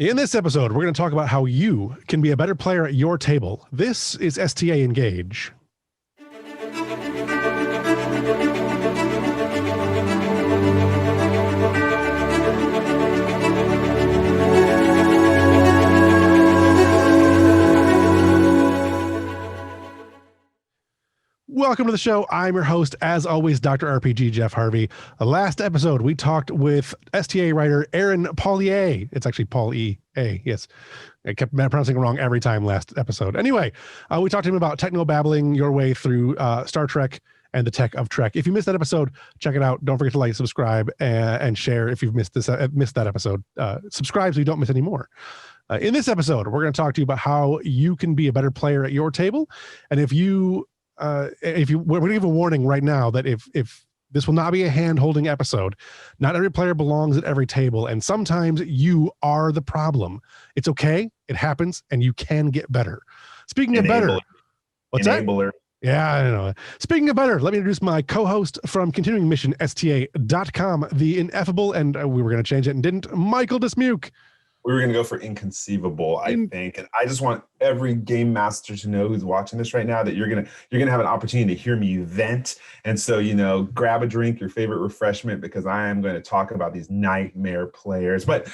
In this episode, we're going to talk about how you can be a better player at your table. This is STA Engage. Welcome to the show. I'm your host, as always, Dr. RPG Jeff Harvey. Last episode, we talked with STA writer Aaron Paulier. It's actually Paul E. A. Yes. I kept pronouncing it wrong every time last episode. Anyway, we talked to him about techno-babbling your way through Star Trek and the tech of Trek. If you missed that episode, check it out. Don't forget to like, subscribe, and share if you've missed that episode. Subscribe so you don't miss any more. In this episode, we're going to talk to you about how you can be a better player at your table. And we're going to give a warning right now that if this will not be a hand-holding episode, not every player belongs at every table, and sometimes you are the problem. It's okay, it happens, and you can get better. Speaking of better, what's Enabler. that? Yeah, I know. Speaking of better, let me introduce my co-host from Continuing Mission STA.com, the ineffable, and we were going to change it and didn't, Michael Dismuke. We were going to go for inconceivable, I think. And I just want every game master to know who's watching this right now that you're going to have an opportunity to hear me vent. And so, grab a drink, your favorite refreshment, because I am going to talk about these nightmare players. But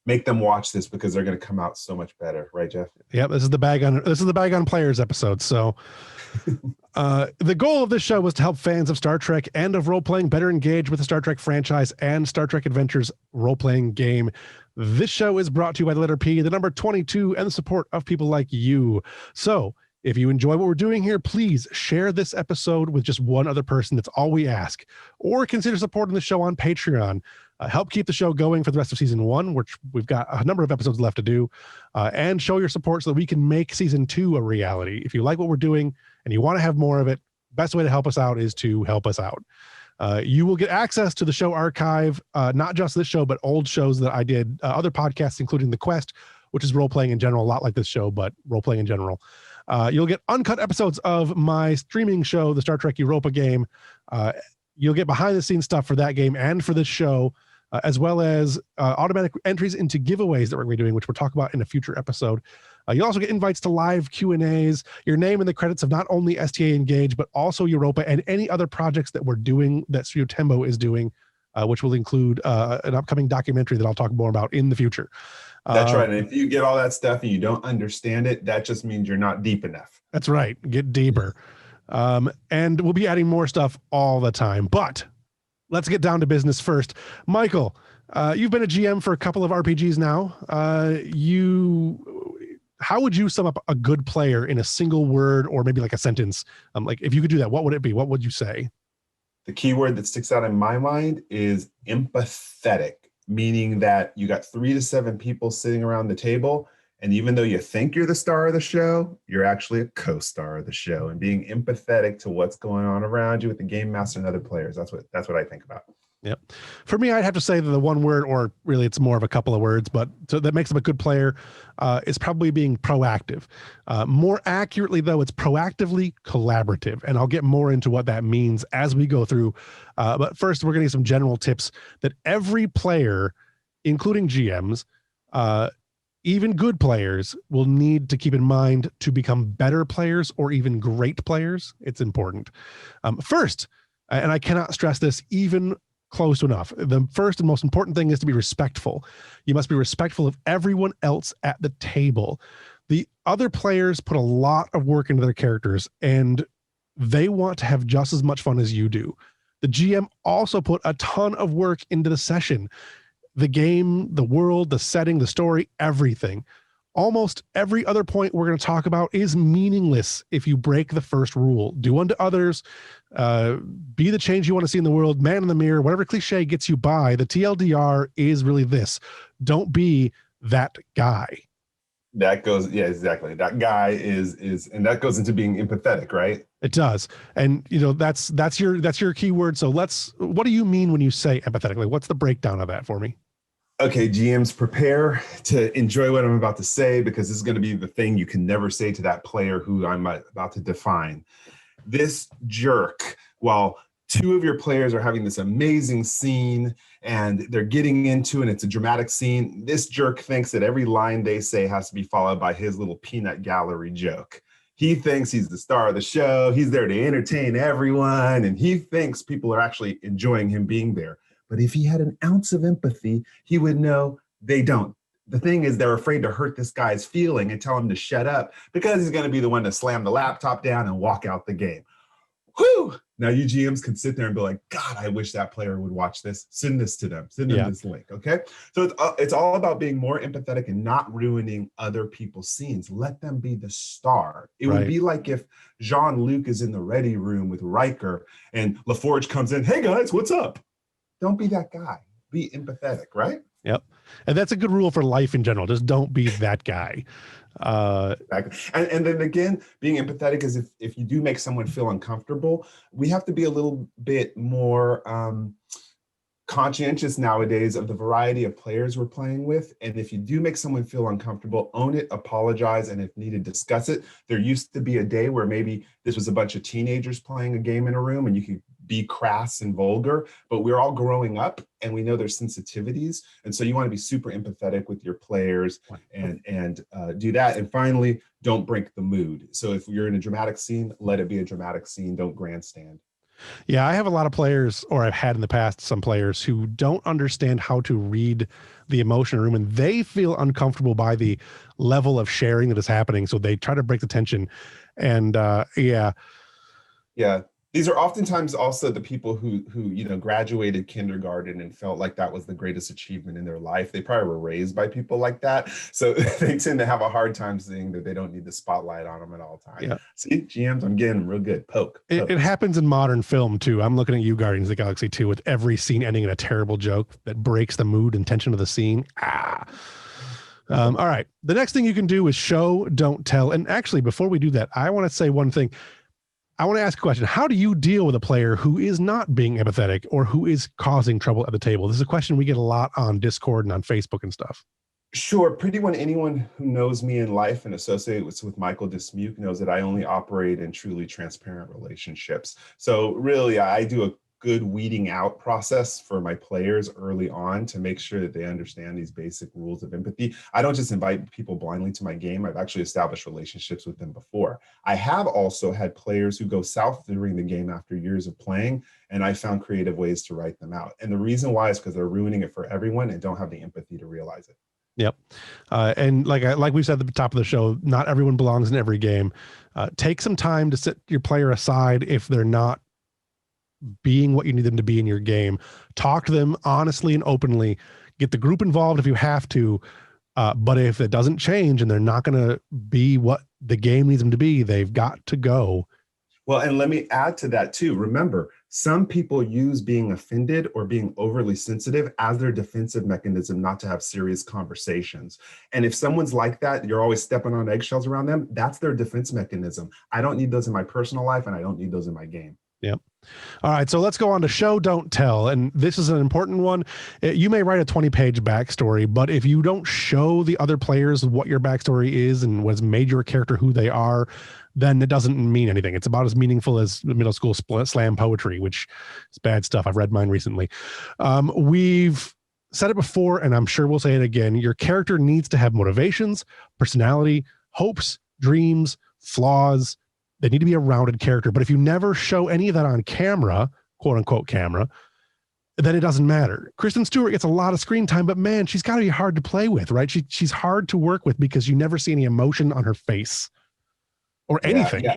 make them watch this because they're going to come out so much better. Right, Jeff? Yep, this is the bag on players episode. So the goal of this show was to help fans of Star Trek and of role-playing better engage with the Star Trek franchise and Star Trek Adventures role-playing game. This show is brought to you by the letter P, the number 22, and the support of people like you. So if you enjoy what we're doing here, please share this episode with just one other person. That's all we ask. Or consider supporting the show on Patreon. Help keep the show going for the rest of season 1, which we've got a number of episodes left to do, and show your support so that we can make season 2 a reality. If you like what we're doing and you want to have more of it, best way to help us out is to help us out. You will get access to the show archive, not just this show, but old shows that I did, other podcasts, including The Quest, which is role-playing in general, a lot like this show, but role-playing in general. You'll get uncut episodes of my streaming show, the Star Trek Europa game. You'll get behind-the-scenes stuff for that game and for this show, as well as automatic entries into giveaways that we're going to be doing, which we'll talk about in a future episode. You'll also get invites to live Q&As, your name in the credits of not only STA Engage, but also Europa and any other projects that we're doing, that Studio Tembo is doing, which will include an upcoming documentary that I'll talk more about in the future. That's right. And if you get all that stuff and you don't understand it, that just means you're not deep enough. That's right. Get deeper. And we'll be adding more stuff all the time. But let's get down to business first. Michael, you've been a GM for a couple of RPGs now. How would you sum up a good player in a single word or maybe like a sentence? Like if you could do that, what would it be? What would you say? The key word that sticks out in my mind is empathetic, meaning that you got 3 to 7 people sitting around the table. And even though you think you're the star of the show, you're actually a co-star of the show, and being empathetic to what's going on around you with the game master and other players. That's what I think about. Yep. For me, I'd have to say that the one word, or really it's more of a couple of words, but so that makes them a good player, is probably being proactive. More accurately, though, it's proactively collaborative. And I'll get more into what that means as we go through. But first, we're going to get some general tips that every player, including GMs, even good players, will need to keep in mind to become better players or even great players. It's important. First, and I cannot stress this even close enough, the first and most important thing is to be respectful. You must be respectful of everyone else at the table. The other players put a lot of work into their characters, and they want to have just as much fun as you do. The GM also put a ton of work into the session. The game, the world, the setting, the story, everything. Almost every other point we're going to talk about is meaningless if you break the first rule. Do unto others, be the change you want to see in the world, man in the mirror, whatever cliche gets you by. The TLDR is really this: don't be that guy. That goes, yeah, exactly. That guy is, and that goes into being empathetic, right? It does. And that's your key word. So what do you mean when you say empathetically? What's the breakdown of that for me? Okay, GMs, prepare to enjoy what I'm about to say, because this is going to be the thing you can never say to that player who I'm about to define. This jerk, while 2 of your players are having this amazing scene and they're getting into, and it's a dramatic scene. This jerk thinks that every line they say has to be followed by his little peanut gallery joke. He thinks he's the star of the show. He's there to entertain everyone, and he thinks people are actually enjoying him being there. But if he had an ounce of empathy, he would know they don't. The thing is, they're afraid to hurt this guy's feeling and tell him to shut up because he's going to be the one to slam the laptop down and walk out the game. Whew! Now you GMs can sit there and be like, God, I wish that player would watch this. Send this to them. Send them this link, okay? So it's all about being more empathetic and not ruining other people's scenes. Let them be the star. It would be like if Jean-Luc is in the ready room with Riker and LaForge comes in, hey guys, what's up? Don't be that guy. Be empathetic, right? Yep. And that's a good rule for life in general. Just don't be that guy. And then again, being empathetic is if you do make someone feel uncomfortable, we have to be a little bit more conscientious nowadays of the variety of players we're playing with. And if you do make someone feel uncomfortable, own it, apologize, and if needed, discuss it. There used to be a day where maybe this was a bunch of teenagers playing a game in a room and you could be crass and vulgar, but we're all growing up and we know there's sensitivities. And so you want to be super empathetic with your players and do that. And finally, don't break the mood. So if you're in a dramatic scene, let it be a dramatic scene. Don't grandstand. Yeah, I have a lot of players, or I've had in the past some players who don't understand how to read the emotion room, and they feel uncomfortable by the level of sharing that is happening. So they try to break the tension. And yeah. These are oftentimes also the people who graduated kindergarten and felt like that was the greatest achievement in their life. They probably were raised by people like that. So they tend to have a hard time seeing that they don't need the spotlight on them at all times. Yeah. See, GMs, I'm getting them real good. Poke. It happens in modern film too. I'm looking at you, Guardians of the Galaxy 2, with every scene ending in a terrible joke that breaks the mood and tension of the scene. All right. The next thing you can do is show, don't tell. And actually, before we do that, I want to say one thing. I want to ask a question. How do you deal with a player who is not being empathetic or who is causing trouble at the table? This is a question we get a lot on Discord and on Facebook and stuff. Sure. Pretty much anyone who knows me in life and associates with Michael Dismuke knows that I only operate in truly transparent relationships. So really, I do a good weeding out process for my players early on to make sure that they understand these basic rules of empathy. I don't just invite people blindly to my game. I've actually established relationships with them before. I have also had players who go south during the game after years of playing, and I found creative ways to write them out. And the reason why is because they're ruining it for everyone and don't have the empathy to realize it. Yep. And like we said at the top of the show, not everyone belongs in every game. Take some time to set your player aside if they're not being what you need them to be in your game. Talk to them honestly and openly. Get the group involved if you have to. But if it doesn't change and they're not going to be what the game needs them to be, they've got to go. Well, and let me add to that too. Remember, some people use being offended or being overly sensitive as their defensive mechanism not to have serious conversations. And if someone's like that, you're always stepping on eggshells around them, that's their defense mechanism. I don't need those in my personal life and I don't need those in my game. Yep. All right. So let's go on to show, don't tell. And this is an important one. You may write a 20-page backstory, but if you don't show the other players what your backstory is and what's made your character who they are, then it doesn't mean anything. It's about as meaningful as middle school slam poetry, which is bad stuff. I've read mine recently. We've said it before, and I'm sure we'll say it again. Your character needs to have motivations, personality, hopes, dreams, flaws. They need to be a rounded character. But if you never show any of that on camera, quote unquote camera, then it doesn't matter. Kristen Stewart gets a lot of screen time, but man, she's got to be hard to play with, right? She's hard to work with because you never see any emotion on her face or anything. Yeah.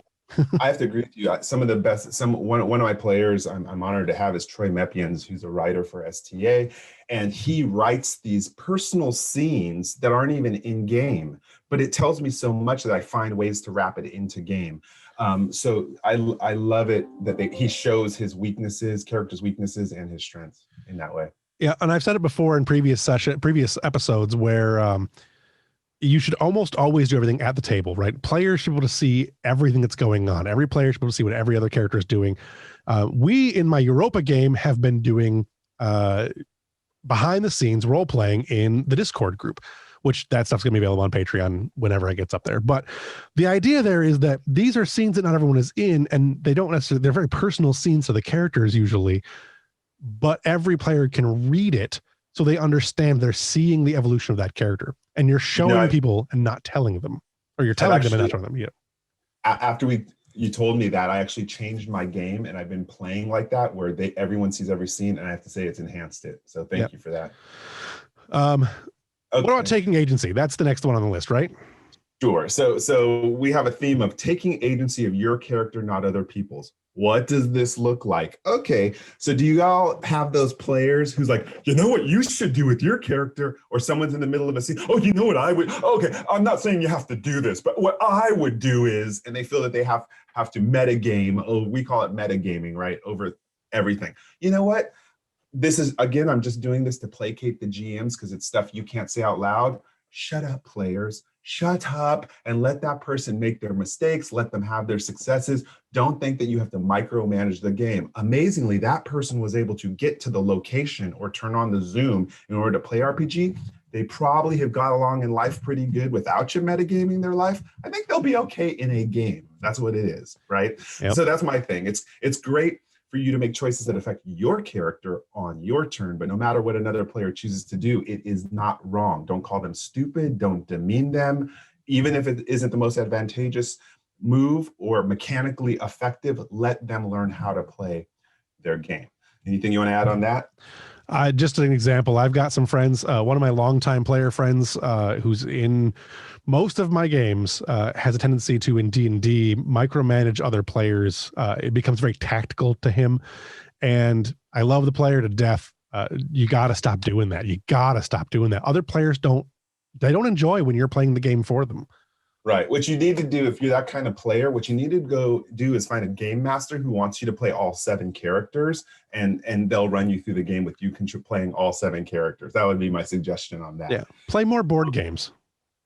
I have to agree with you. Some of the best, one of my players I'm honored to have is Troy Mepians, who's a writer for STA. And he writes these personal scenes that aren't even in game, but it tells me so much that I find ways to wrap it into game. So I love it that he shows his weaknesses, character's weaknesses and his strengths in that way. Yeah. And I've said it before in previous episodes where, you should almost always do everything at the table, right? Players should be able to see everything that's going on. Every player should be able to see what every other character is doing. We, in my Europa game, have been doing behind the scenes role playing in the Discord group, which that stuff's going to be available on Patreon whenever it gets up there. But the idea there is that these are scenes that not everyone is in, and they don't necessarily, they're very personal scenes to the characters usually. but every player can read it so they understand they're seeing the evolution of that character. And you're showing people and not telling them, or you're telling them and not showing them. Yeah. After you told me that, I actually changed my game, and I've been playing like that where everyone sees every scene, and I have to say it's enhanced it. So thank you for that. Okay. What about taking agency? That's the next one on the list, right? Sure. So we have a theme of taking agency of your character, not other people's. What does this look like? Okay, so do you all have those players who's like, you know what you should do with your character, or someone's in the middle of a scene, oh, you know what I would, okay, I'm not saying you have to do this, but what I would do is, and they feel that they have to metagame, we call it metagaming, right, over everything. You know what? This is, again, I'm just doing this to placate the GMs because it's stuff you can't say out loud. Shut up, players. Shut up and let that person make their mistakes. Let them have their successes. Don't think that you have to micromanage the game. Amazingly, that person was able to get to the location or turn on the Zoom in order to play RPG. They probably have got along in life pretty good without you metagaming their life. I think they'll be okay in a game. That's what it is, right? Yep. So that's my thing. It's great for you to make choices that affect your character on your turn, but no matter what another player chooses to do, it is not wrong. Don't call them stupid, don't demean them. Even if it isn't the most advantageous move or mechanically effective, let them learn how to play their game. Anything you want to add on that? Just an example, I've got some friends, one of my longtime player friends who's in most of my games has a tendency to, in D&D, micromanage other players. It becomes very tactical to him. And I love the player to death. You got to stop doing that. You got to stop doing that. Other players don't enjoy when you're playing the game for them. Right. What you need to do, if you're that kind of player, what you need to go do is find a game master who wants you to play all 7 characters, and they'll run you through the game with you playing all 7 characters. That would be my suggestion on that. Yeah. Play more board games.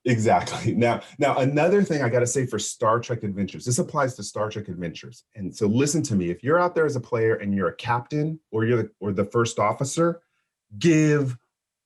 Exactly. Now another thing I got to say for Star Trek Adventures, this applies to Star Trek Adventures. And so listen to me, if you're out there as a player and you're a captain or you're the first officer, give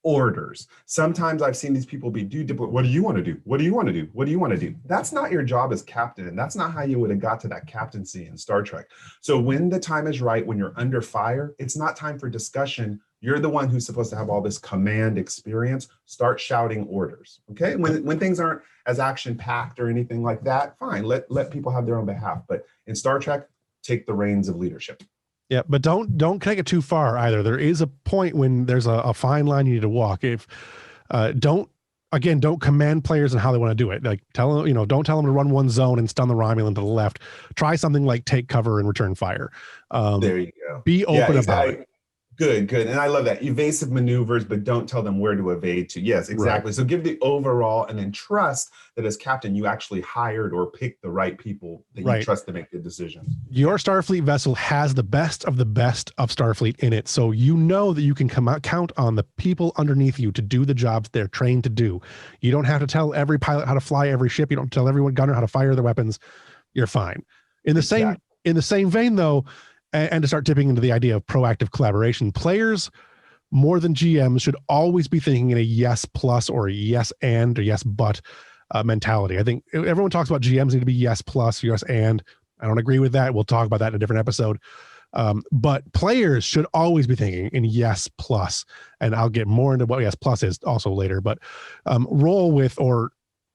orders. Sometimes I've seen these people be, what do you want to do? What do you want to do? What do you want to do? That's not your job as captain. And that's not how you would have got to that captaincy in Star Trek. So when the time is right, when you're under fire, it's not time for discussion. You're the one who's supposed to have all this command experience. Start shouting orders. Okay. When things aren't as action packed or anything like that, fine. Let people have their own behalf. But in Star Trek, take the reins of leadership. Yeah, but don't take it too far either. There is a point when there's a fine line you need to walk. If don't command players on how they want to do it. Like don't tell them to run one zone and stun the Romulan to the left. Try something like take cover and return fire. There you go. Be open about it. Good. And I love that. Evasive maneuvers, but don't tell them where to evade to. Yes, exactly. Right. So give the overall and then trust that as captain, you actually hired or picked the right people that you trust to make good decisions. Your Starfleet vessel has the best of Starfleet in it. So you know that you can count on the people underneath you to do the jobs they're trained to do. You don't have to tell every pilot how to fly every ship. You don't tell every gunner how to fire their weapons. You're fine. In the same vein, though, and to start tipping into the idea of proactive collaboration, players more than GMs should always be thinking in a yes plus or a yes and or yes but mentality. I think everyone talks about GMs need to be yes plus, yes and. I don't agree with that. We'll talk about that in a different episode. But players should always be thinking in yes plus, and I'll get more into what yes plus is also later. But roll with, or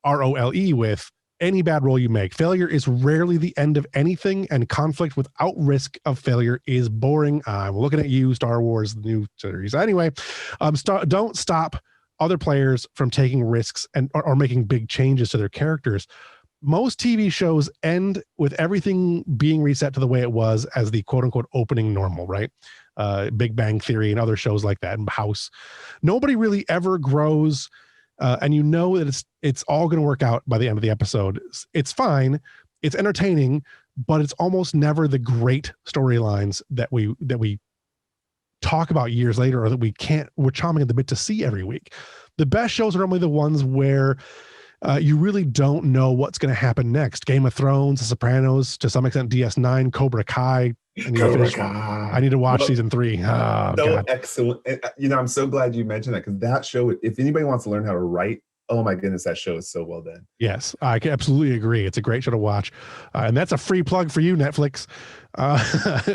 ROLE with, any bad roll you make. Failure is rarely the end of anything, and conflict without risk of failure is boring. I'm looking at you, Star Wars, the new series. Anyway, don't stop other players from taking risks or making big changes to their characters. Most TV shows end with everything being reset to the way it was as the quote unquote opening normal, right? Big Bang Theory and other shows like that, and House. Nobody really ever grows. And you know that it's all going to work out by the end of the episode. It's fine. It's entertaining, but it's almost never the great storylines that we talk about years later, or that we're chomping at the bit to see every week. The best shows are normally the ones where you really don't know what's going to happen next. Game of Thrones, The Sopranos, to some extent DS9, Cobra Kai. I need to watch season 3. Oh, so God. Excellent. I'm so glad you mentioned that, because that show, if anybody wants to learn how to write oh my goodness, that show is so well done. Yes, I can absolutely agree. It's a great show to watch. And that's a free plug for you, Netflix.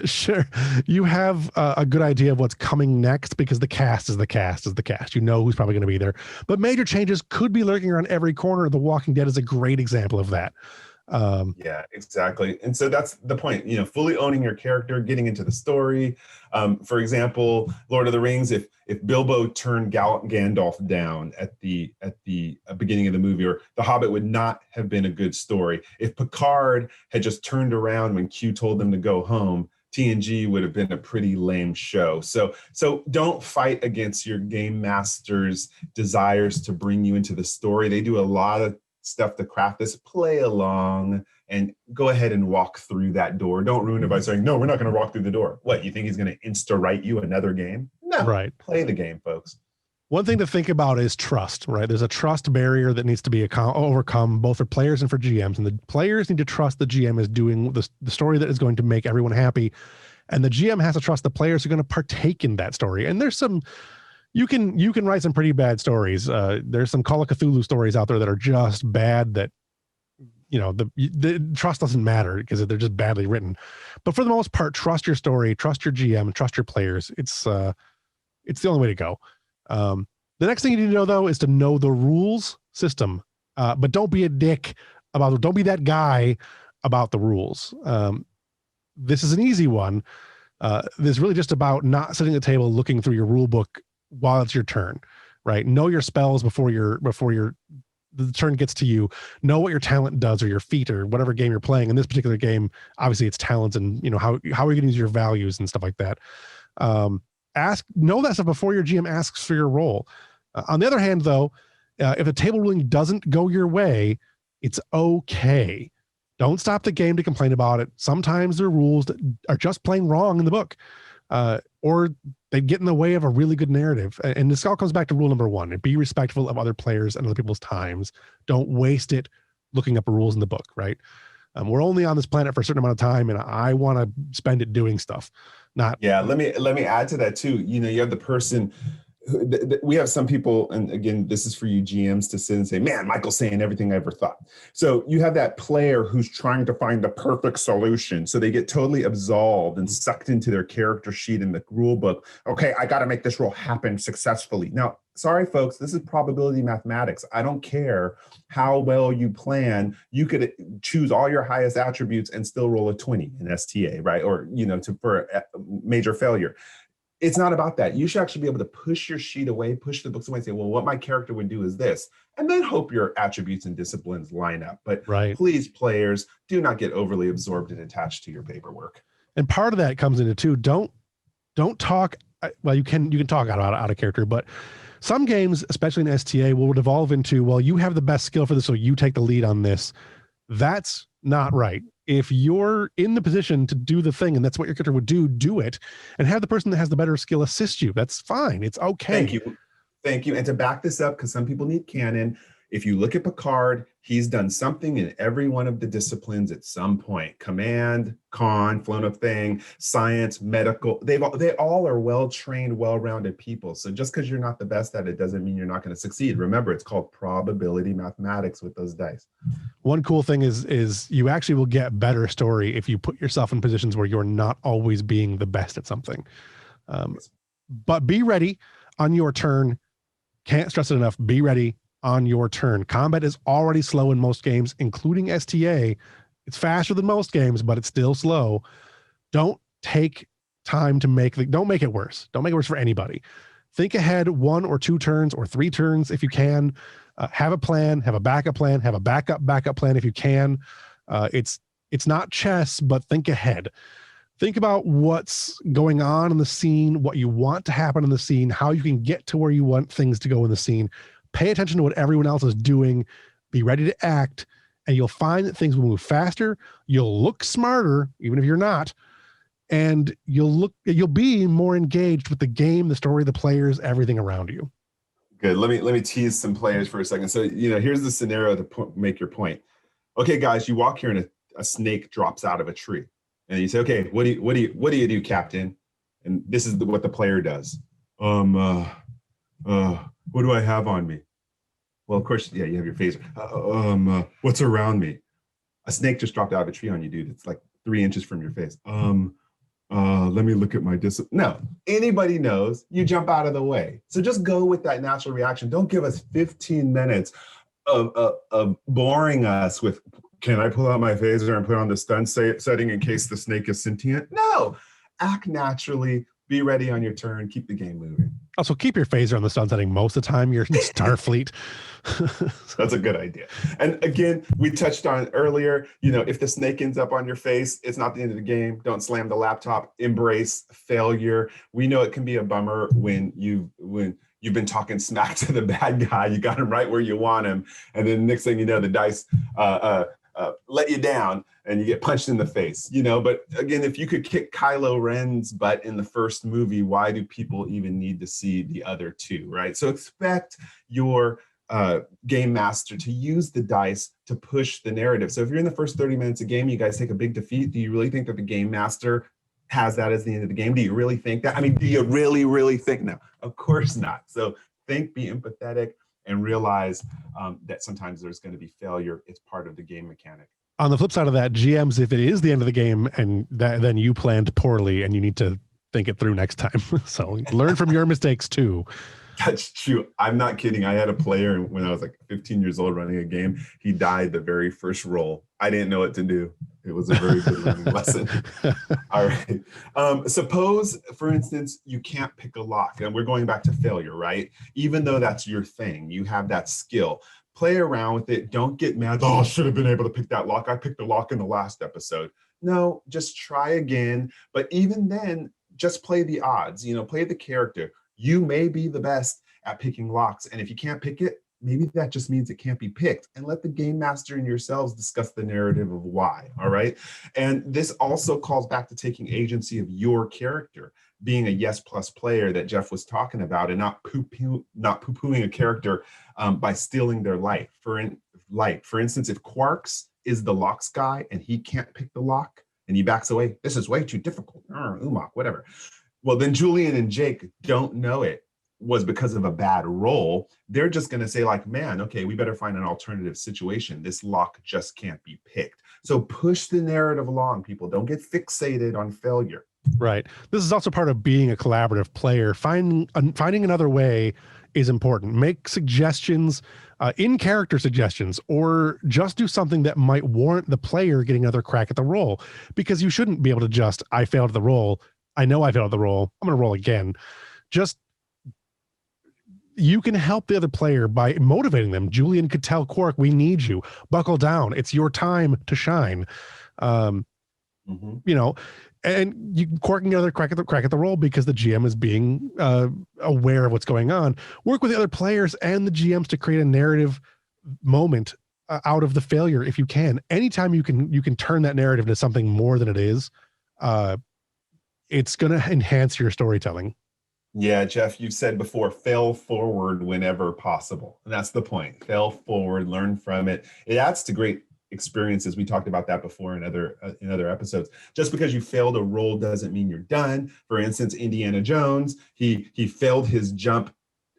Sure. You have a good idea of what's coming next because the cast is the cast is the cast. You know who's probably going to be there. But major changes could be lurking around every corner. The Walking Dead is a great example of that. Yeah, exactly. And so that's the point, fully owning your character, getting into the story. For example, Lord of the Rings, if Bilbo turned Gandalf down at the beginning of the movie, or The Hobbit would not have been a good story. If Picard had just turned around when Q told them to go home, TNG would have been a pretty lame show. So don't fight against your game master's desires to bring you into the story. They do a lot of stuff to craft this. Play along and go ahead and walk through that door. Don't ruin it by saying, no, we're not going to walk through the door. What, you think he's going to insta-write you another game? No, right. Play the game, folks. One thing to think about is trust, right? There's a trust barrier that needs to be overcome both for players and for GMs. And the players need to trust the GM is doing the story that is going to make everyone happy. And the GM has to trust the players who are going to partake in that story. And there's some, you can write some pretty bad stories. There's some Call of Cthulhu stories out there that are just bad that, the trust doesn't matter because they're just badly written. But for the most part, trust your story, trust your GM, trust your players. It's the only way to go. The next thing you need to know, though, is to know the rules system. But don't be a dick don't be that guy about the rules. This is an easy one. This is really just about not sitting at the table looking through your rule book while it's your turn, right? Know your spells before the turn gets to you. Know what your talent does or your feat or whatever game you're playing. In this particular game, obviously it's talents and how are you going to use your values and stuff like that. Know that stuff before your GM asks for your role. On the other hand, though, if the table ruling doesn't go your way, it's okay. Don't stop the game to complain about it. Sometimes there are rules that are just plain wrong in the book, or they get in the way of a really good narrative. And this all comes back to rule number 1: be respectful of other players and other people's times. Don't waste it looking up rules in the book, right? We're only on this planet for a certain amount of time, and I want to spend it doing stuff. Let me add to that too. You have the person. We have some people, and again, this is for you GMs to sit and say, man, Michael's saying everything I ever thought. So you have that player who's trying to find the perfect solution. So they get totally absolved and sucked into their character sheet in the rule book. Okay, I got to make this role happen successfully. Now, sorry, folks, this is probability mathematics. I don't care how well you plan. You could choose all your highest attributes and still roll a 20 in STA, right? Or, for a major failure. It's not about that. You should actually be able to push your sheet away, push the books away and say, well, what my character would do is this, and then hope your attributes and disciplines line up. But Please, players, do not get overly absorbed and attached to your paperwork. And part of that comes into too, don't talk. Well, you can talk out of character, but some games, especially in STA, will devolve into, well, you have the best skill for this, so you take the lead on this. That's not right. If you're in the position to do the thing and that's what your character would do it, and have the person that has the better skill assist you. That's fine. It's okay. Thank you. And to back this up, because some people need canon, if you look at Picard, he's done something in every one of the disciplines at some point. Command, con, flown a thing, science, medical. They all are well-trained, well-rounded people. So just because you're not the best at it doesn't mean you're not going to succeed. Remember, it's called probability mathematics with those dice. One cool thing is you actually will get better story if you put yourself in positions where you're not always being the best at something. But be ready on your turn. Can't stress it enough. Be ready on your turn. Combat is already slow in most games, including STA. It's faster than most games, but it's still slow. Don't take time to don't make it worse. Don't make it worse for anybody. Think ahead 1 or 2 turns or 3 turns if you can. Have a plan, have a backup plan, have a backup plan if you can. It's not chess, but think ahead. Think about what's going on in the scene, what you want to happen in the scene, how you can get to where you want things to go in the scene. Pay attention to what everyone else is doing. Be ready to act, and you'll find that things will move faster. You'll look smarter, even if you're not, and you'll be more engaged with the game, the story, the players, everything around you. Good. Let me tease some players for a second. So here's the scenario to make your point. Okay, guys, you walk here and a snake drops out of a tree, and you say, okay, what do you do, Captain? And this is what the player does. What do I have on me? Well, of course, yeah, you have your phaser. What's around me? A snake just dropped out of a tree on you, dude. It's like 3 inches from your face. Let me look at my No, anybody knows you jump out of the way. So just go with that natural reaction. Don't give us 15 minutes of boring us with, can I pull out my phaser and put on the stun setting in case the snake is sentient? No, act naturally, be ready on your turn, keep the game moving. Also, keep your phaser on the stun setting most of the time. You're in Starfleet. That's a good idea. And again, we touched on it earlier, if the snake ends up on your face, it's not the end of the game. Don't slam the laptop, embrace failure. We know it can be a bummer when you've been talking smack to the bad guy, you got him right where you want him. And then next thing you know, the dice let you down and you get punched in the face, but again, if you could kick Kylo Ren's butt in the first movie, why do people even need to see the other two, right? So expect your game master to use the dice to push the narrative. So if you're in the first 30 minutes of game, you guys take a big defeat, do you really think that the game master has that as the end of the game? Do you really think that? I mean, do you really think? No, of course not. So think, be empathetic, and realize that sometimes there's going to be failure. It's part of the game mechanic. On the flip side of that, GMs, if it is the end of the game and then you planned poorly and you need to think it through next time. So learn from your mistakes too. That's true. I'm not kidding. I had a player when I was like 15 years old running a game. He died the very first roll. I didn't know what to do. It was a very good learning lesson. All right. Suppose, for instance, you can't pick a lock, and we're going back to failure, right? Even though that's your thing, you have that skill. Play around with it. Don't get mad. Oh, I should have been able to pick that lock. I picked the lock in the last episode. No, just try again. But even then, just play the odds. Play the character. You may be the best at picking locks, and if you can't pick it, maybe that just means it can't be picked, and let the game master and yourselves discuss the narrative of why. All right. And this also calls back to taking agency of your character, being a yes plus player that Jeff was talking about, and not poo-pooing a character by stealing their light. For instance, if Quarks is the locks guy and he can't pick the lock and he backs away, this is way too difficult, Umok, whatever. Well, then Julian and Jake don't know it was because of a bad roll. They're just going to say like, man, okay, we better find an alternative situation. This lock just can't be picked. So push the narrative along, people. Don't get fixated on failure. Right. This is also part of being a collaborative player. Finding another way is important. Make suggestions, in-character suggestions, or just do something that might warrant the player getting another crack at the roll, because you shouldn't be able to just, I failed the roll. I know I failed the roll. I'm going to roll again. You can help the other player by motivating them. Julian could tell Quark, we need you. Buckle down. It's your time to shine. And Quark can get another crack at the roll because the GM is being aware of what's going on. Work with the other players and the GMs to create a narrative moment out of the failure if you can. Anytime you can turn that narrative into something more than it is, it's going to enhance your storytelling. Yeah, Jeff, you've said before, fail forward whenever possible. And that's the point. Fail forward, learn from it. It adds to great experiences. We talked about that before in other episodes. Just because you failed a roll doesn't mean you're done. For instance, Indiana Jones, he failed his jump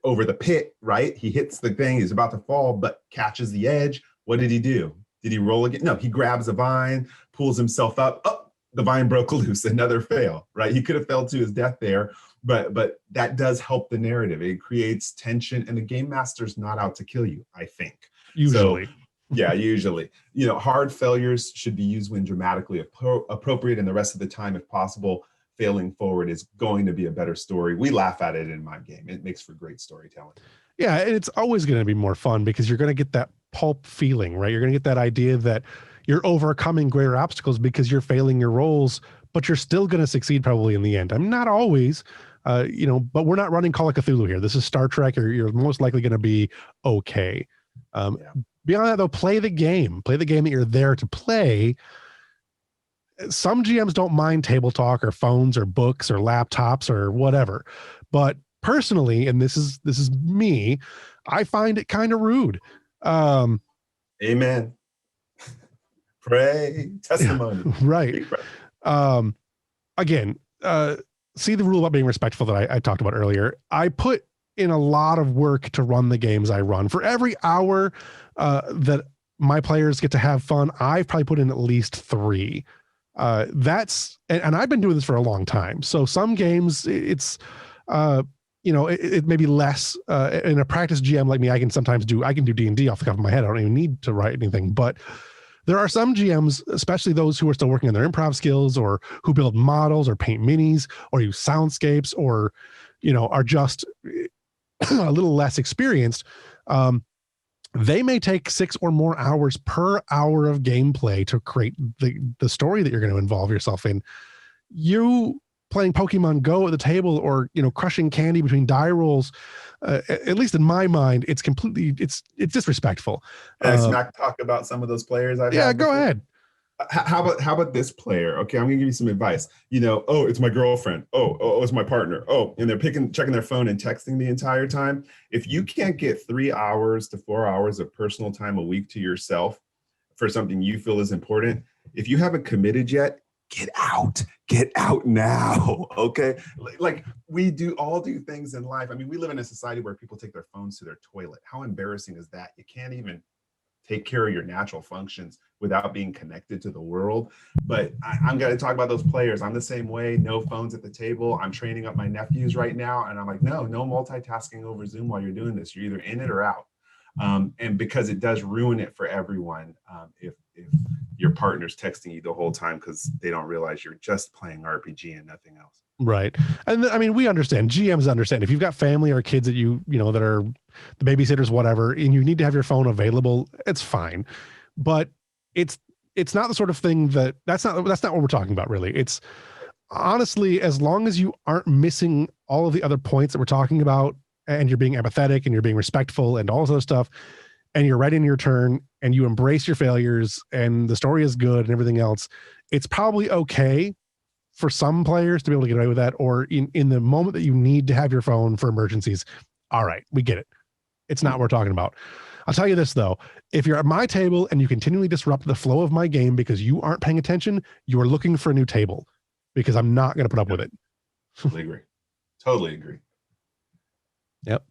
over the pit, right? He hits the thing, he's about to fall, but catches the edge. What did he do? Did he roll again? No, he grabs a vine, pulls himself up. Oh, the vine broke loose, another fail, right? He could have fell to his death there, but that does help the narrative. It creates tension, and the game master's not out to kill you, I think. Usually. So, yeah, usually. Hard failures should be used when dramatically appropriate, and the rest of the time, if possible, failing forward is going to be a better story. We laugh at it in my game. It makes for great storytelling. Yeah, and it's always going to be more fun because you're going to get that pulp feeling, right? You're going to get that idea that you're overcoming greater obstacles because you're failing your rolls, but you're still going to succeed probably in the end. I'm not always, but we're not running Call of Cthulhu here. This is Star Trek. You're most likely going to be okay. Beyond that, though, play the game that you're there to play. Some GMs don't mind table talk or phones or books or laptops or whatever, but personally, and this is me, I find it kind of rude. Amen. Pray. Testimony. Yeah, right. Again, see the rule about being respectful that I talked about earlier. I put in a lot of work to run the games I run. For every hour that my players get to have fun, I've probably put in at least 3. And I've been doing this for a long time. So some games it's, it may be less in a practice GM like me. I can do D&D off the top of my head. I don't even need to write anything, but there are some GMs, especially those who are still working on their improv skills or who build models or paint minis or use soundscapes or, are just a little less experienced. They may take 6 or more hours per hour of gameplay to create the story that you're going to involve yourself in. You playing Pokemon Go at the table or, crushing candy between die rolls, at least in my mind, it's disrespectful. Smack talk about some of those players I've had. Yeah, before. go ahead. How about this player? Okay, I'm gonna give you some advice. Oh, it's my girlfriend. Oh, it's my partner. Oh, and they're checking their phone and texting the entire time. If you can't get 3 hours to 4 hours of personal time a week to yourself for something you feel is important, if you haven't committed yet, get out now. Okay, like we all do things in life. I mean, we live in a society where people take their phones to their toilet. How embarrassing is that? You can't even take care of your natural functions without being connected to the world. But I'm going to talk about those players. I'm the same way. No phones at the table. I'm training up my nephews right now. And I'm like, no multitasking over Zoom while you're doing this. You're either in it or out. And because it does ruin it for everyone if your partner's texting you the whole time because they don't realize you're just playing RPG and nothing else. Right. And I mean, we understand, GMs understand if you've got family or kids that that are the babysitters, whatever, and you need to have your phone available, it's fine. But it's not the sort of thing that's not what we're talking about, really. It's honestly, as long as you aren't missing all of the other points that we're talking about and you're being empathetic and you're being respectful and all this other stuff, and you're right in your turn and you embrace your failures and the story is good and everything else, it's probably okay for some players to be able to get away with that, or in the moment that you need to have your phone for emergencies. All right, we get it. It's not what we're talking about. I'll tell you this, though. If you're at my table and you continually disrupt the flow of my game because you aren't paying attention, you are looking for a new table because I'm not going to put up with it. Totally agree. Yep.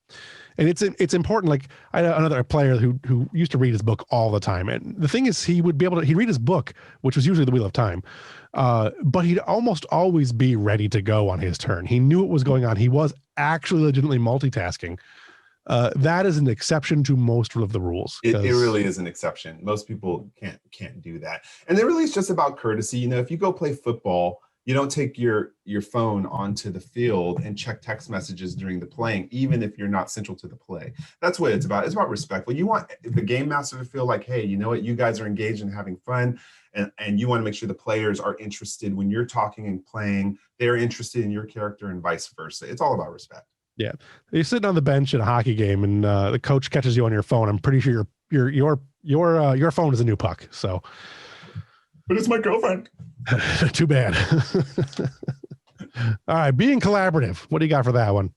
And it's important. Like I had another player who used to read his book all the time. And the thing is, he'd read his book, which was usually The Wheel of Time. But he'd almost always be ready to go on his turn. He knew what was going on. He was actually legitimately multitasking. That is an exception to most of the rules. It really is an exception. Most people can't do that. And it really is just about courtesy. If you go play football, you don't take your phone onto the field and check text messages during the playing, even if you're not central to the play. That's what it's about. It's about respect. You want the game master to feel like, hey, you know what? You guys are engaged and having fun. And you want to make sure the players are interested when you're talking and playing. They're interested in your character and vice versa. It's all about respect. Yeah. You're sitting on the bench in a hockey game and the coach catches you on your phone. I'm pretty sure your phone is a new puck. So, but it's my girlfriend. Too bad. All right. Being collaborative. What do you got for that one?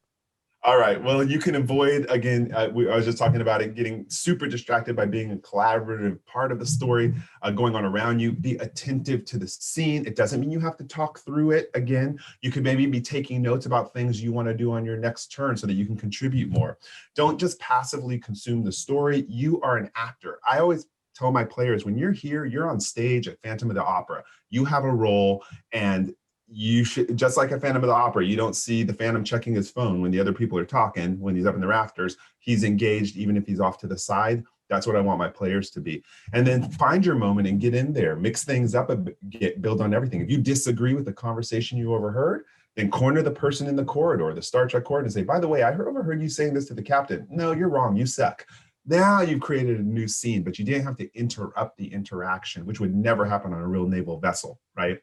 All right. Well, you can avoid, again, I was just talking about it, getting super distracted by being a collaborative part of the story going on around you. Be attentive to the scene. It doesn't mean you have to talk through it. Again, you could maybe be taking notes about things you want to do on your next turn so that you can contribute more. Don't just passively consume the story. You are an actor. I always tell my players, when you're here, you're on stage at Phantom of the Opera. You have a role, and you should, just like a Phantom of the Opera, you don't see the Phantom checking his phone when the other people are talking. When he's up in the rafters, he's engaged even if he's off to the side. That's what I want my players to be. And then find your moment and get in there, mix things up, build on everything. If you disagree with the conversation you overheard, then corner the person in the corridor, the Star Trek corridor, and say, by the way, I overheard you saying this to the captain. No, you're wrong. You suck. Now you've created a new scene, but you didn't have to interrupt the interaction, which would never happen on a real naval vessel, right?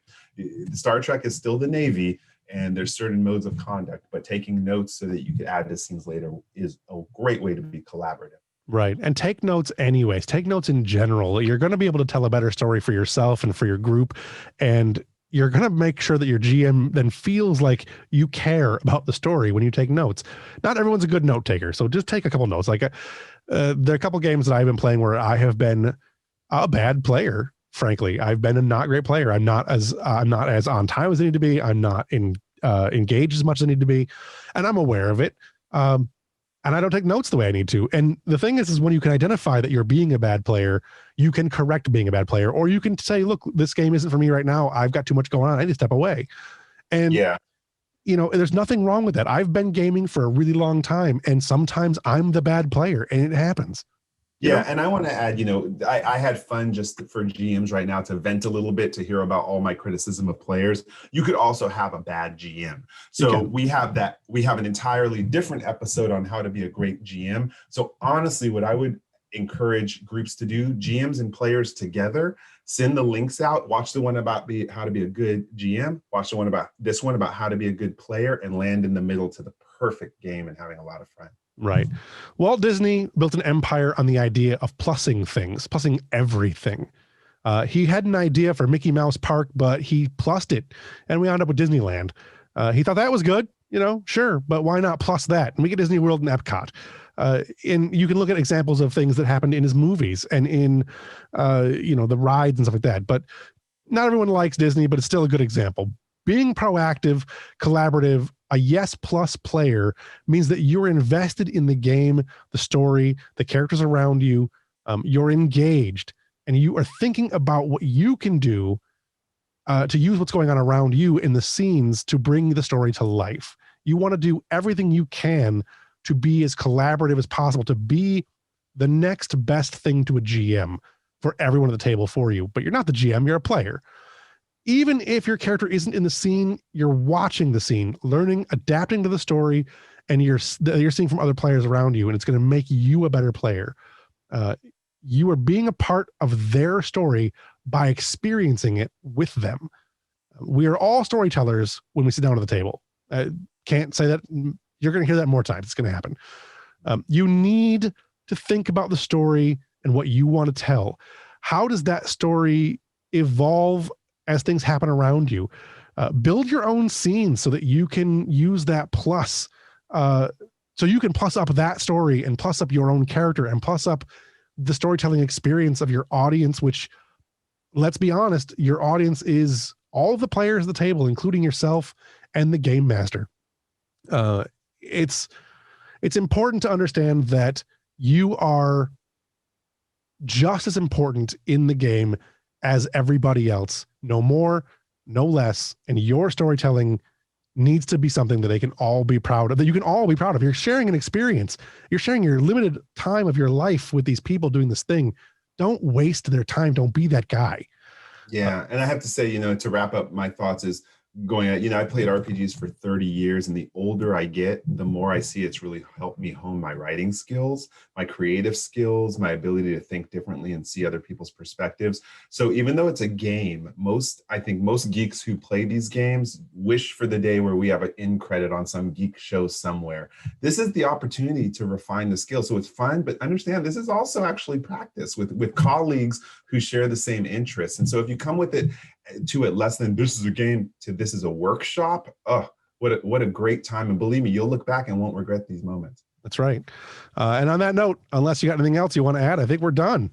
Star Trek is still the Navy, and there's certain modes of conduct, but taking notes so that you could add to scenes later is a great way to be collaborative. Right. And take notes anyways. Take notes in general. You're going to be able to tell a better story for yourself and for your group. And you're going to make sure that your GM then feels like you care about the story when you take notes. Not everyone's a good note taker, so just take a couple notes. Like there are a couple games that I've been playing where I have been a bad player. Frankly, I've been a not great player. I'm not as on time as I need to be. I'm not engaged as much as I need to be, and I'm aware of it. and I don't take notes the way I need to. And the thing is when you can identify that you're being a bad player, you can correct being a bad player, or you can say, look, this game isn't for me right now. I've got too much going on. I need to step away. And, Yeah. There's nothing wrong with that. I've been gaming for a really long time, and sometimes I'm the bad player, and it happens. Yeah, and I want to add, I had fun just for GMs right now to vent a little bit, to hear about all my criticism of players. You could also have a bad GM. So we have an entirely different episode on how to be a great GM. So honestly, what I would encourage groups to do, GMs and players together, send the links out, watch the one about how to be a good GM, watch the one about how to be a good player, and land in the middle to the perfect game and having a lot of fun. Right. Walt Disney built an empire on the idea of plussing things, plussing everything. He had an idea for Mickey Mouse Park, but he plussed it, and we wound up with Disneyland. He thought that was good, sure, but why not plus that? And we get Disney World and Epcot. And you can look at examples of things that happened in his movies and in, the rides and stuff like that. But not everyone likes Disney, but it's still a good example. Being proactive, collaborative, a yes plus player means that you're invested in the game, the story, the characters around you. You're engaged, and you are thinking about what you can do to use what's going on around you in the scenes to bring the story to life. You want to do everything you can to be as collaborative as possible, to be the next best thing to a GM for everyone at the table for you. But you're not the GM, you're a player. Even if your character isn't in the scene, you're watching the scene, learning, adapting to the story, and you're seeing from other players around you, and it's going to make you a better player. You are being a part of their story by experiencing it with them. We are all storytellers when we sit down at the table. Can't say that. You're going to hear that more times. It's going to happen. You need to think about the story and what you want to tell. How does that story evolve as things happen around you? Build your own scenes so that you can use that plus. So you can plus up that story and plus up your own character and plus up the storytelling experience of your audience, which, let's be honest, your audience is all of the players at the table, including yourself and the game master. It's important to understand that you are just as important in the game as everybody else, no more, no less. And your storytelling needs to be something that they can all be proud of, that you can all be proud of. You're sharing an experience. You're sharing your limited time of your life with these people doing this thing. Don't waste their time. Don't be that guy. Yeah. And I have to say, to wrap up my thoughts is, I played RPGs for 30 years, and the older I get, the more I see it's really helped me hone my writing skills, my creative skills, my ability to think differently and see other people's perspectives. So even though it's a game, I think most geeks who play these games wish for the day where we have an end credit on some geek show somewhere. This is the opportunity to refine the skill. So it's fun, but understand this is also actually practice with colleagues who share the same interests. And so if you come with it less than this is a game to this is a workshop, what a great time. And believe me, you'll look back and won't regret these moments. That's right. And on that note, unless you got anything else you want to add, I think we're done.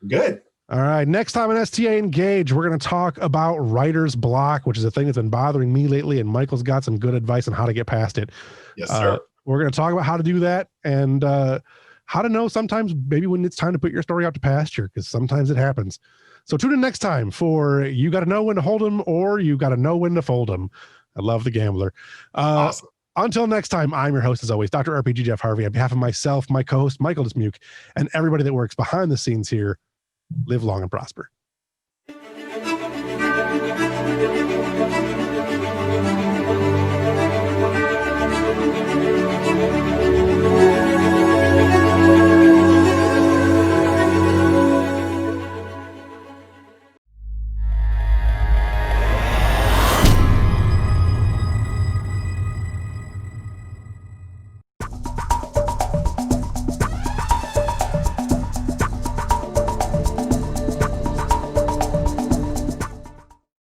Good. All right. Next time on STA Engage, we're going to talk about writer's block, which is a thing that's been bothering me lately. And Michael's got some good advice on how to get past it. Yes, sir. We're going to talk about how to do that and how to know sometimes maybe when it's time to put your story out to pasture, because sometimes it happens. So tune in next time for You Got to Know When to Hold 'Em or You Got to Know When to Fold 'Em. I love the gambler. Awesome. Until next time, I'm your host, as always, Dr. RPG Jeff Harvey. On behalf of myself, my co-host, Michael Dismuke, and everybody that works behind the scenes here, live long and prosper.